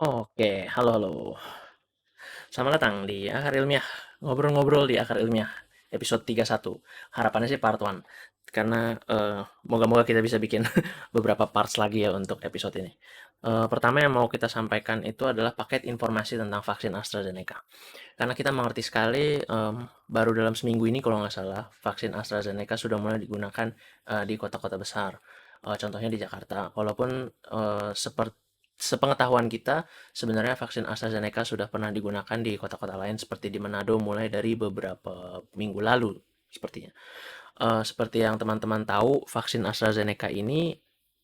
Oke, halo halo. Selamat datang di Akar Ilmiah. Ngobrol-ngobrol di Akar Ilmiah, episode 31. Harapannya sih part 1. Karena moga-moga kita bisa bikin beberapa parts lagi ya untuk episode ini. Pertama yang mau kita sampaikan itu adalah paket informasi tentang vaksin AstraZeneca. Karena kita mengerti sekali, baru dalam seminggu ini kalau nggak salah, vaksin AstraZeneca sudah mulai digunakan di kota-kota besar. Contohnya di Jakarta. Walaupun seperti sepengetahuan kita, sebenarnya vaksin AstraZeneca sudah pernah digunakan di kota-kota lain seperti di Manado mulai dari beberapa minggu lalu, sepertinya. Seperti yang teman-teman tahu, vaksin AstraZeneca ini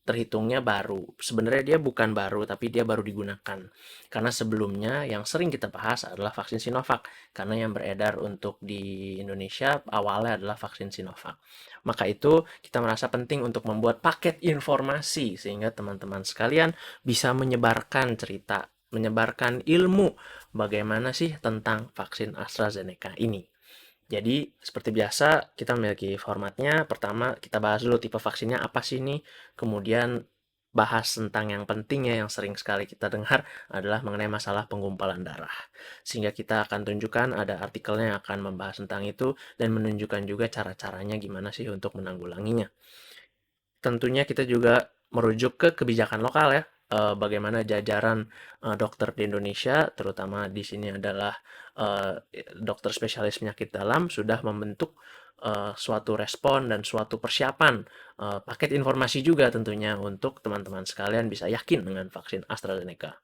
terhitungnya baru. Sebenarnya dia bukan baru, tapi dia baru digunakan. Karena sebelumnya yang sering kita bahas adalah vaksin Sinovac. Karena yang beredar untuk di Indonesia awalnya adalah vaksin Sinovac. Maka itu kita merasa penting untuk membuat paket informasi sehingga teman-teman sekalian bisa menyebarkan cerita, menyebarkan ilmu bagaimana sih tentang vaksin AstraZeneca ini. Jadi, seperti biasa, kita memiliki formatnya. Pertama, kita bahas dulu tipe vaksinnya apa sih ini. Kemudian, bahas tentang yang pentingnya yang sering sekali kita dengar adalah mengenai masalah penggumpalan darah. Sehingga kita akan tunjukkan ada artikelnya yang akan membahas tentang itu dan menunjukkan juga cara-caranya gimana sih untuk menanggulanginya. Tentunya kita juga merujuk ke kebijakan lokal ya. Bagaimana jajaran dokter di Indonesia, terutama di sini adalah eh, dokter spesialis penyakit dalam, sudah membentuk suatu respon dan suatu persiapan paket informasi juga tentunya untuk teman-teman sekalian bisa yakin dengan vaksin AstraZeneca.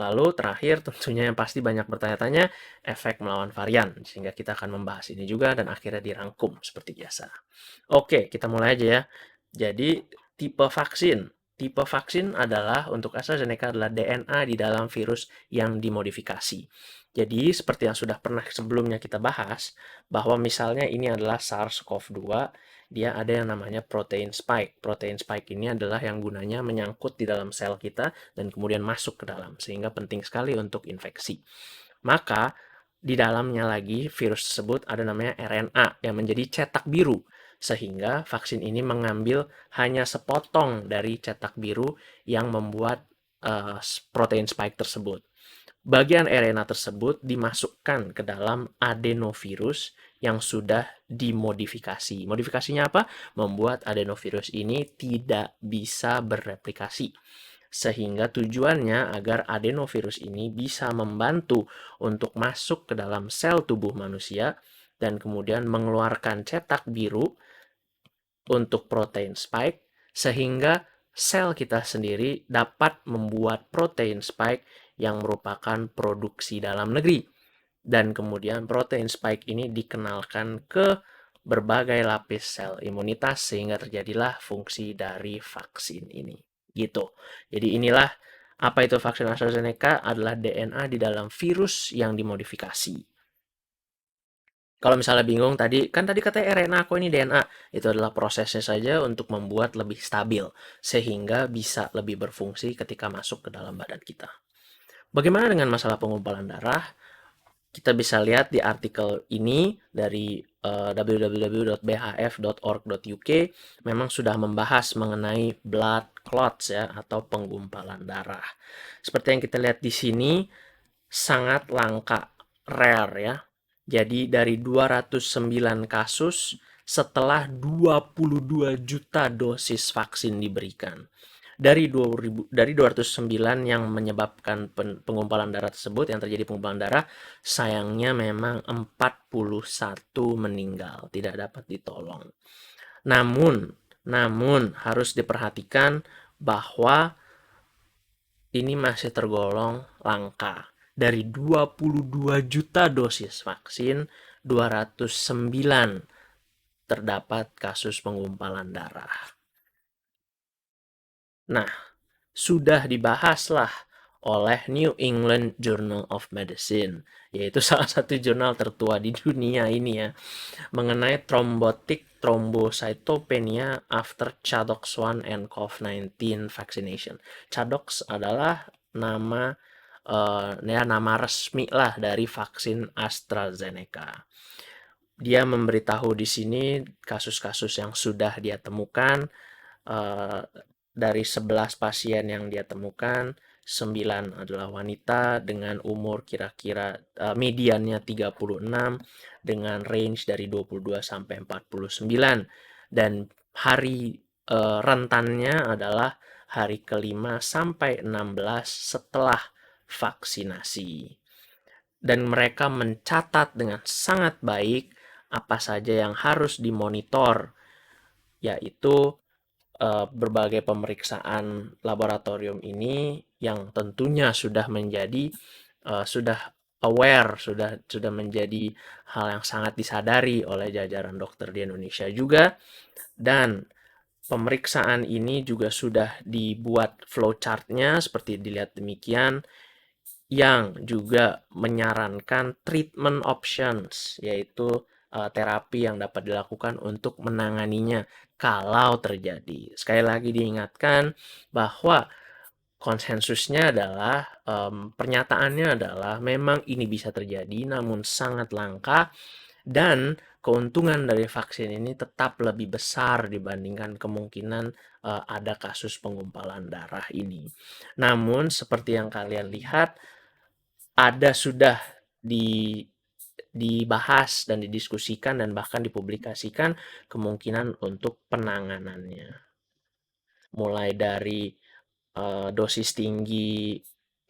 Lalu terakhir tentunya yang pasti banyak bertanya-tanya efek melawan varian, sehingga kita akan membahas ini juga dan akhirnya dirangkum seperti biasa. Oke, kita mulai aja ya. Jadi, tipe vaksin. Tipe vaksin adalah untuk AstraZeneca adalah DNA di dalam virus yang dimodifikasi. Jadi, seperti yang sudah pernah sebelumnya kita bahas, bahwa misalnya ini adalah SARS-CoV-2, dia ada yang namanya protein spike. Protein spike ini adalah yang gunanya menyangkut di dalam sel kita dan kemudian masuk ke dalam, sehingga penting sekali untuk infeksi. Maka, di dalamnya lagi virus tersebut ada namanya RNA yang menjadi cetak biru. Sehingga vaksin ini mengambil hanya sepotong dari cetak biru yang membuat protein spike tersebut. Bagian RNA tersebut dimasukkan ke dalam adenovirus yang sudah dimodifikasi. Modifikasinya apa? Membuat adenovirus ini tidak bisa bereplikasi. Sehingga tujuannya agar adenovirus ini bisa membantu untuk masuk ke dalam sel tubuh manusia dan kemudian mengeluarkan cetak biru untuk protein spike sehingga sel kita sendiri dapat membuat protein spike yang merupakan produksi dalam negeri. Dan kemudian protein spike ini dikenalkan ke berbagai lapis sel imunitas sehingga terjadilah fungsi dari vaksin ini. Gitu. Jadi inilah apa itu vaksin AstraZeneca adalah DNA di dalam virus yang dimodifikasi. Kalau misalnya bingung tadi, kan tadi katanya RNA, kok ini DNA? Itu adalah prosesnya saja untuk membuat lebih stabil, sehingga bisa lebih berfungsi ketika masuk ke dalam badan kita. Bagaimana dengan masalah penggumpalan darah? Kita bisa lihat di artikel ini dari www.bhf.org.uk memang sudah membahas mengenai blood clots ya atau penggumpalan darah. Seperti yang kita lihat di sini sangat langka, rare ya. Jadi dari 209 kasus setelah 22 juta dosis vaksin diberikan. Dari 209 yang menyebabkan penggumpalan darah tersebut, yang terjadi penggumpalan darah, sayangnya memang 41 meninggal, tidak dapat ditolong. Namun, namun harus diperhatikan bahwa ini masih tergolong langka. Dari 22 juta dosis vaksin, 209 terdapat kasus penggumpalan darah. Nah, sudah dibahaslah oleh New England Journal of Medicine, yaitu salah satu jurnal tertua di dunia ini ya, mengenai thrombotic thrombocytopenia after ChAdOx 1 and COVID-19 vaccination. ChAdOx adalah nama ya nama resmi lah dari vaksin AstraZeneca. Dia memberitahu di sini kasus-kasus yang sudah dia temukan, dari 11 pasien yang dia temukan, adalah wanita dengan umur kira-kira mediannya 36 dengan range dari 22 sampai 49 dan hari rentannya adalah hari kelima sampai 16 setelah vaksinasi. Dan mereka mencatat dengan sangat baik apa saja yang harus dimonitor, yaitu berbagai pemeriksaan laboratorium ini yang tentunya sudah menjadi sudah aware, sudah menjadi hal yang sangat disadari oleh jajaran dokter di Indonesia juga, dan pemeriksaan ini juga sudah dibuat flowchart-nya seperti dilihat demikian, yang juga menyarankan treatment options, yaitu terapi yang dapat dilakukan untuk menanganinya kalau terjadi. Sekali lagi diingatkan bahwa konsensusnya adalah, pernyataannya adalah memang ini bisa terjadi namun sangat langka dan keuntungan dari vaksin ini tetap lebih besar dibandingkan kemungkinan ada kasus penggumpalan darah ini. Namun seperti yang kalian lihat, ada sudah di dibahas dan didiskusikan dan bahkan dipublikasikan kemungkinan untuk penanganannya. Mulai dari dosis tinggi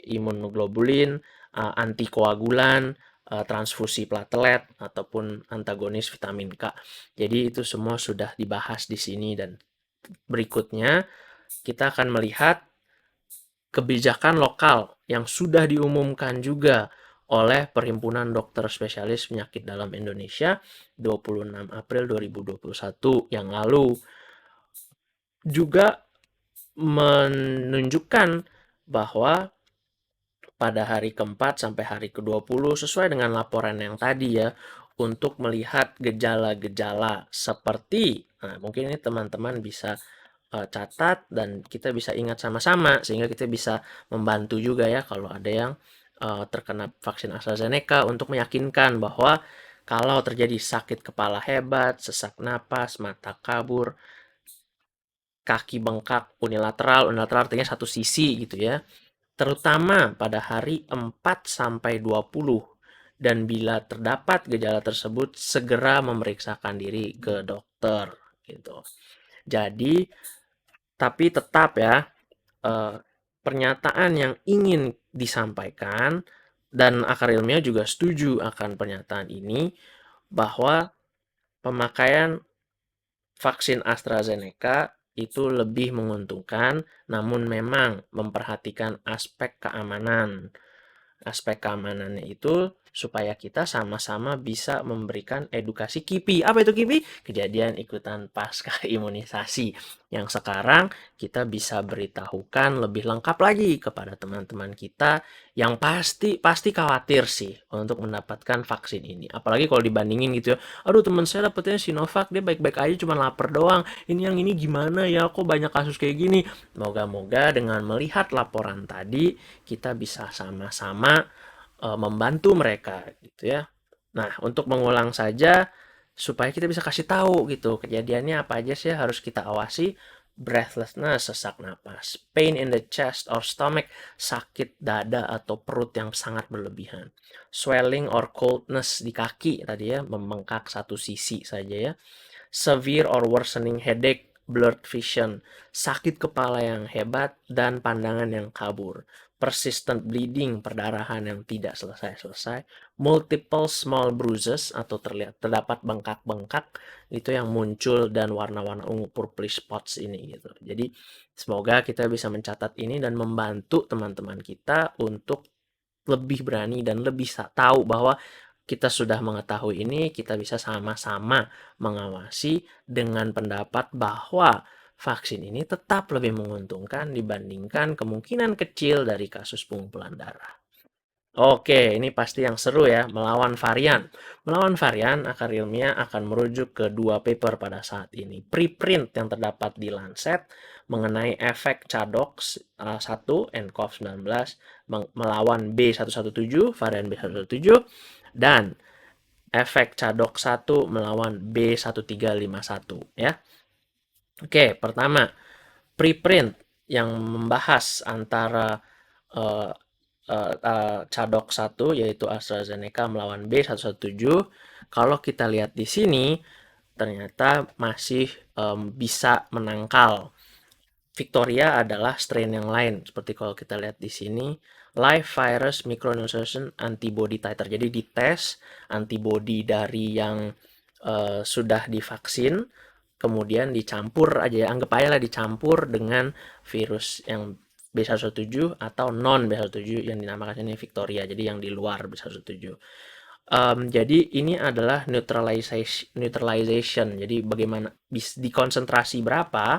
imunoglobulin, antikoagulan, transfusi platelet, ataupun antagonis vitamin K. Jadi itu semua sudah dibahas di sini dan berikutnya kita akan melihat kebijakan lokal yang sudah diumumkan juga oleh Perhimpunan Dokter Spesialis Penyakit Dalam Indonesia 26 April 2021 yang lalu, juga menunjukkan bahwa pada hari keempat sampai hari ke-20 sesuai dengan laporan yang tadi ya, untuk melihat gejala-gejala seperti, nah mungkin ini teman-teman bisa catat dan kita bisa ingat sama-sama sehingga kita bisa membantu juga ya kalau ada yang terkena vaksin AstraZeneca untuk meyakinkan bahwa kalau terjadi sakit kepala hebat, sesak napas, mata kabur, kaki bengkak unilateral artinya satu sisi gitu ya, terutama pada hari 4 sampai 20 dan bila terdapat gejala tersebut segera memeriksakan diri ke dokter gitu. Jadi tapi tetap ya eh, pernyataan yang ingin disampaikan dan akar ilmiah juga setuju akan pernyataan ini bahwa pemakaian vaksin AstraZeneca itu lebih menguntungkan, namun memang memperhatikan aspek keamanan. Aspek keamanannya itu supaya kita sama-sama bisa memberikan edukasi KIPI. Apa itu KIPI? Kejadian ikutan pasca imunisasi. Yang sekarang kita bisa beritahukan lebih lengkap lagi kepada teman-teman kita yang pasti khawatir sih untuk mendapatkan vaksin ini. Apalagi kalau dibandingin gitu ya. Aduh teman saya dapetnya Sinovac, dia baik-baik aja cuma lapar doang. Ini yang ini gimana ya? Kok banyak kasus kayak gini? Moga-moga dengan melihat laporan tadi kita bisa sama-sama membantu mereka gitu ya. Nah, untuk mengulang saja supaya kita bisa kasih tahu gitu kejadiannya apa aja sih harus kita awasi. Breathlessness, sesak napas, pain in the chest or stomach, sakit dada atau perut yang sangat berlebihan, swelling or coldness di kaki tadi ya, membengkak satu sisi saja ya, severe or worsening headache, blurred vision, sakit kepala yang hebat, dan pandangan yang kabur, persistent bleeding, perdarahan yang tidak selesai-selesai, multiple small bruises atau terdapat bengkak-bengkak itu yang muncul dan warna-warna ungu purplish spots ini gitu. Jadi semoga kita bisa mencatat ini dan membantu teman-teman kita untuk lebih berani dan lebih tahu bahwa kita sudah mengetahui ini, kita bisa sama-sama mengawasi dengan pendapat bahwa vaksin ini tetap lebih menguntungkan dibandingkan kemungkinan kecil dari kasus pengumpulan darah. Oke, ini pasti yang seru ya, melawan varian. Melawan varian, akar ilmiah akan merujuk ke dua paper pada saat ini. Preprint yang terdapat di Lancet mengenai efek ChAdOx 1 nCoV 19 melawan B117, varian B117, dan efek ChAdOx 1 melawan B1351 ya. Oke, pertama, preprint yang membahas antara eh, Cadok 1 yaitu AstraZeneca melawan B117. Kalau kita lihat di sini ternyata masih bisa menangkal. Victoria adalah strain yang lain, seperti kalau kita lihat di sini, live virus micronization antibody titer. Jadi dites antibody dari yang sudah divaksin, kemudian dicampur aja ya, anggap aja lah dicampur dengan virus yang B117 atau non B117 yang dinamakan ini Victoria, jadi yang di luar B117. Jadi ini adalah neutralization. Jadi bagaimana di konsentrasi berapa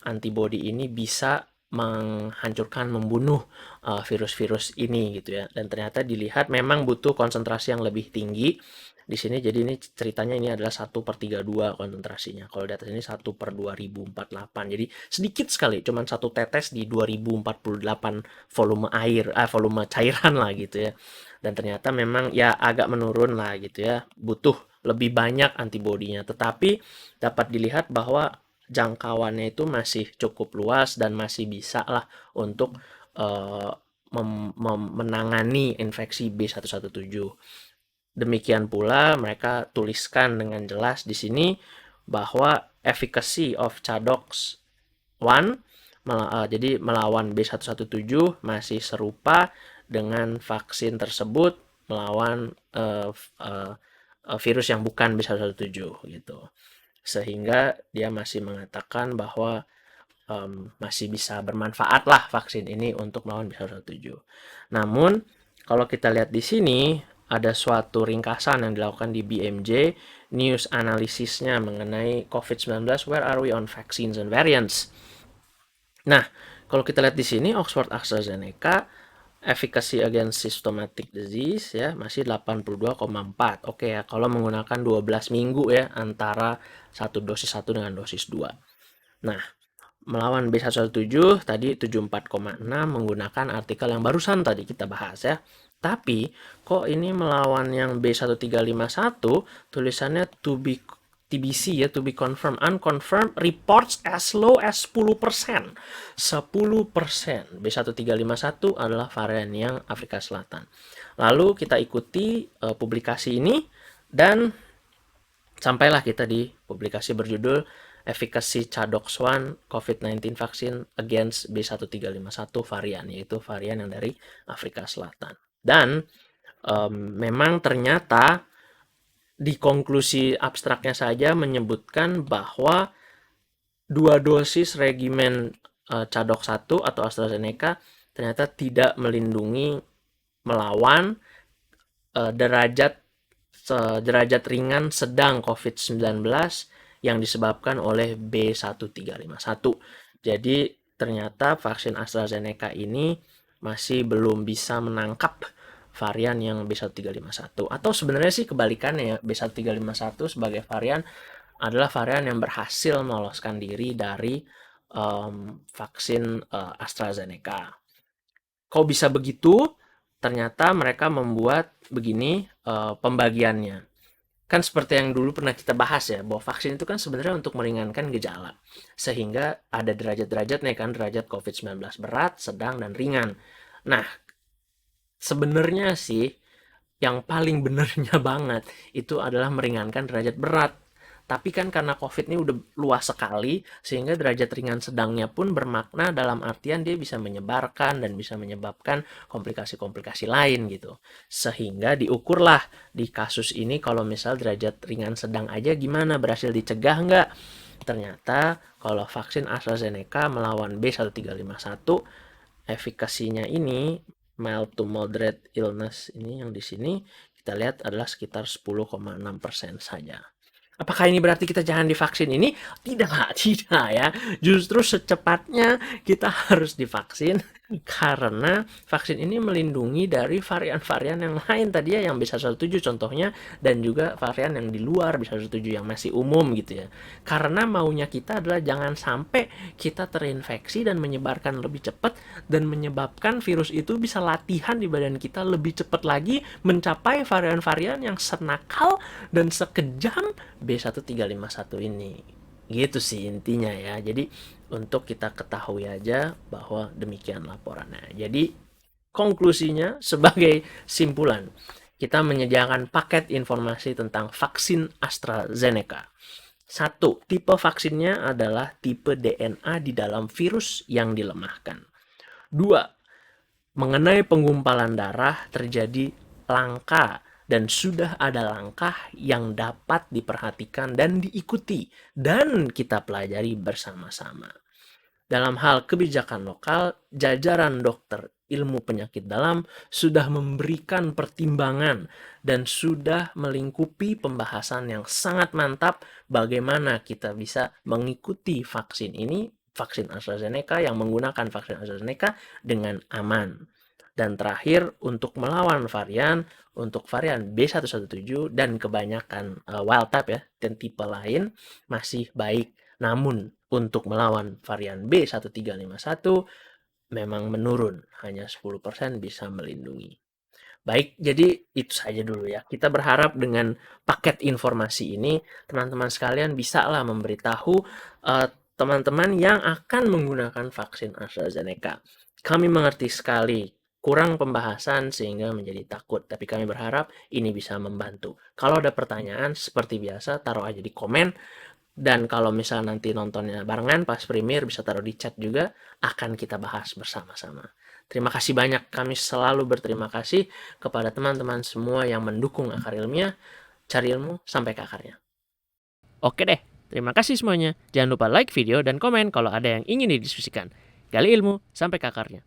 antibody ini bisa menghancurkan, membunuh virus-virus ini gitu ya. Dan ternyata dilihat memang butuh konsentrasi yang lebih tinggi di sini. Jadi ini ceritanya ini adalah 1/32 konsentrasinya. Kalau di atas ini 1/2048. Jadi sedikit sekali, cuman satu tetes di 2048 volume air, volume cairan lah gitu ya. Dan ternyata memang ya agak menurun lah gitu ya. Butuh lebih banyak antibodinya. Tetapi dapat dilihat bahwa jangkauannya itu masih cukup luas dan masih bisa lah untuk menangani infeksi B117. Demikian pula mereka tuliskan dengan jelas di sini bahwa efficacy of Cadox 1 jadi melawan B117 masih serupa dengan vaksin tersebut melawan virus yang bukan B117 gitu. Sehingga dia masih mengatakan bahwa masih bisa bermanfaat lah vaksin ini untuk melawan B117. Namun kalau kita lihat di sini ada suatu ringkasan yang dilakukan di BMJ news analisisnya mengenai COVID-19, where are we on vaccines and variants. Nah, kalau kita lihat di sini Oxford AstraZeneca efficacy against systematic disease ya masih 82,4. Oke ya, kalau menggunakan 12 minggu ya antara satu dosis 1 dengan dosis 2. Nah, melawan B117 tadi 74,6 menggunakan artikel yang barusan tadi kita bahas ya. Tapi kok ini melawan yang B1351 tulisannya TBC ya, to be confirmed, unconfirmed, reports as low as 10%. 10%. B1351 adalah varian yang Afrika Selatan. Lalu kita ikuti publikasi ini dan sampailah kita di publikasi berjudul Efficacy Cadox 1 COVID-19 Vaccine Against B1351 varian, yaitu varian yang dari Afrika Selatan. Dan memang ternyata di konklusi abstraknya saja menyebutkan bahwa 2 dosis regimen Cadox 1 atau AstraZeneca ternyata tidak melindungi melawan derajat ringan sedang COVID-19 yang disebabkan oleh B1351. Jadi ternyata vaksin AstraZeneca ini masih belum bisa menangkap varian yang B1351. Atau sebenarnya sih kebalikannya ya, B1351 sebagai varian adalah varian yang berhasil meloloskan diri dari vaksin AstraZeneca. Kok bisa begitu? Ternyata mereka membuat begini pembagiannya. Kan seperti yang dulu pernah kita bahas ya, bahwa vaksin itu kan sebenarnya untuk meringankan gejala. Sehingga ada derajat-derajatnya kan, derajat COVID-19 berat, sedang, dan ringan. Nah, sebenarnya sih yang paling benernya banget itu adalah meringankan derajat berat. Tapi kan karena COVID ini udah luas sekali, sehingga derajat ringan sedangnya pun bermakna dalam artian dia bisa menyebarkan dan bisa menyebabkan komplikasi-komplikasi lain gitu. Sehingga diukurlah di kasus ini kalau misal derajat ringan sedang aja gimana, berhasil dicegah nggak? Ternyata kalau vaksin AstraZeneca melawan B1351, efikasinya ini mild to moderate illness ini yang di sini kita lihat adalah sekitar 10,6% saja. Apakah ini berarti kita jangan divaksin ini? Tidak, tidak ya. Justru secepatnya kita harus divaksin karena vaksin ini melindungi dari varian-varian yang lain tadi ya, yang B117 contohnya, dan juga varian yang di luar B117 yang masih umum gitu ya. Karena maunya kita adalah jangan sampai kita terinfeksi dan menyebarkan lebih cepat dan menyebabkan virus itu bisa latihan di badan kita lebih cepat lagi mencapai varian-varian yang senakal dan sekejam B1351 ini. Gitu sih intinya ya. Jadi untuk kita ketahui aja bahwa demikian laporannya. Jadi konklusinya sebagai simpulan, kita menyediakan paket informasi tentang vaksin AstraZeneca. 1. Tipe vaksinnya adalah tipe DNA di dalam virus yang dilemahkan. 2. Mengenai penggumpalan darah terjadi langka dan sudah ada langkah yang dapat diperhatikan dan diikuti dan kita pelajari bersama-sama. Dalam hal kebijakan lokal, jajaran dokter ilmu penyakit dalam sudah memberikan pertimbangan dan sudah melingkupi pembahasan yang sangat mantap bagaimana kita bisa mengikuti vaksin ini, vaksin AstraZeneca yang menggunakan vaksin AstraZeneca dengan aman. Dan terakhir, untuk melawan untuk varian B117 dan kebanyakan wild type ya, dan tipe lain masih baik. Namun, untuk melawan varian B1351 memang menurun, hanya 10% bisa melindungi. Baik, jadi itu saja dulu ya. Kita berharap dengan paket informasi ini, teman-teman sekalian bisa lah memberitahu teman-teman yang akan menggunakan vaksin AstraZeneca. Kami mengerti sekali kurang pembahasan sehingga menjadi takut, tapi kami berharap ini bisa membantu. Kalau ada pertanyaan, seperti biasa, taruh aja di komen. Dan kalau misal nanti nontonnya barengan pas premier bisa taruh di chat juga, akan kita bahas bersama-sama. Terima kasih banyak, kami selalu berterima kasih kepada teman-teman semua yang mendukung Akar Ilmiah. Cari ilmu sampai ke akarnya. Oke deh, terima kasih semuanya. Jangan lupa like video dan komen kalau ada yang ingin didiskusikan. Gali ilmu sampai ke akarnya.